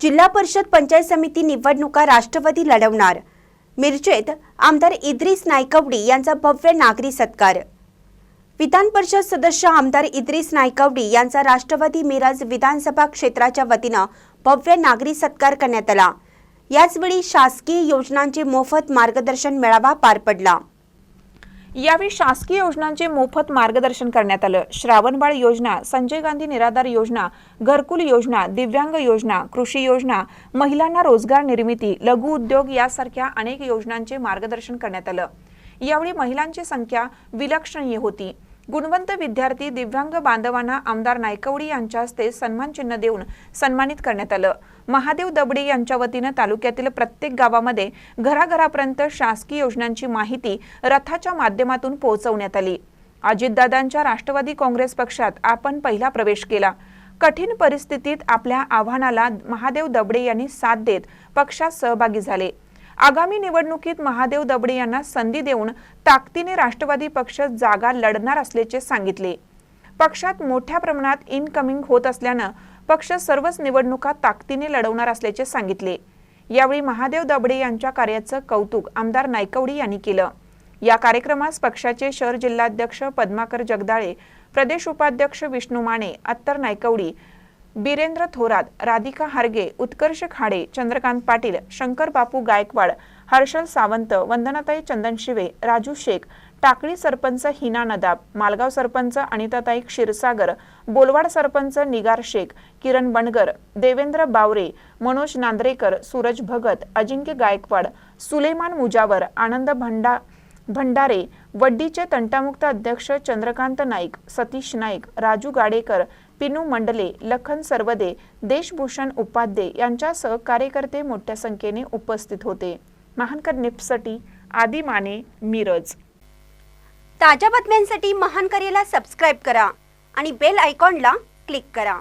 जिल्हा परिषद पंचायत समिती निवडणुका राष्ट्रवादी लढवणार। मिरजेत आमदार इद्रिस नायकवडी यांचा भव्य नागरी सत्कार। विधान परिषद सदस्य आमदार इद्रिस नायकवडी यांचा राष्ट्रवादी मिरज विधानसभा क्षेत्राच्या वतीने भव्य नागरी सत्कार करण्यात आला। याचवेळी शासकीय योजनांचे मोफत मार्गदर्शन मेळावा पार पडला। यावेळी शासकीय योजनांचे मोफत मार्गदर्शन करण्यात आलं। श्रावणबाळ योजना, संजय गांधी निराधार योजना, घरकुल योजना, दिव्यांग योजना, कृषी योजना, महिलांना रोजगार निर्मिती, लघु उद्योग यासारख्या अनेक योजनांचे मार्गदर्शन करण्यात आलं। यावेळी महिलांची संख्या विलक्षणीय होती। गुणवंत विद्यार्थी दिव्यांग बांधवांना आमदार नायकवडी यांच्या हस्ते सन्मान चिन्ह देऊन सन्मानित करण्यात आलं। महादेव दबडे यांच्या वतीने तालुक्यातील प्रत्येक गावामध्ये घराघरापर्यंत शासकीय योजनांची माहिती रथाच्या माध्यमातून पोहोचवण्यात आली। अजितदादांच्या राष्ट्रवादी काँग्रेस पक्षात आपण पहिला प्रवेश केला। कठीण परिस्थितीत आपल्या आव्हानाला महादेव दबडे यांनी साथ देत पक्षात सहभागी झाले। आगामी निवडणुकीत महादेव दबडे यांना संधी देऊन ताकदीने राष्ट्रवादी पक्ष जागा लढणार असल्याचे सांगितले। पक्षात मोठ्या प्रमाणात इनकमिंग होत असल्याने पक्ष सर्वच निवडणुका ताकदीने लढवणार असल्याचे सांगितले। यावेळी महादेव दबडे यांच्या कार्याचे कौतुक आमदार नायकवडी यांनी केलं। या कार्यक्रमास पक्षाचे शहर जिल्हाध्यक्ष पद्माकर जगदाळे, प्रदेश उपाध्यक्ष विष्णू माने, अत्तर नायकवडी, बीरेंद्र थोरात, राधिका हारगे, उत्कर्ष खाडे, चंद्रकांत पाटील, शंकर बापू गायकवाड, हर्षल सावंत, वंदनाताई चंदनशिवे, राजू शेख, टाकळी सरपंच हिना नदाब, मालगाव सरपंच अनिताताई क्षीरसागर, बोलवाड सरपंच निगार शेख, किरण बनगर, देवेंद्र बावरे, मनोज नांद्रेकर, सूरज भगत, अजिंक्य गायकवाड, सुलेमान मुजावर, आनंद भंडारे, वड्डीचे तंटामुक्त अध्यक्ष चंद्रकांत नाईक, सतीश नाईक, राजू गाडेकर, पिनू मंडले, लखन सर्वदे, देशभूषण उपाध्ये यांच्यासह कार्यकर्ते मोठ्या संख्येने उपस्थित होते। महानकर निप्ससाठी आदी माने, मिरज। ताज्या बातम्यांसाठी महानकरेला सबस्क्राइब करा आणि बेल आयकॉनला क्लिक करा।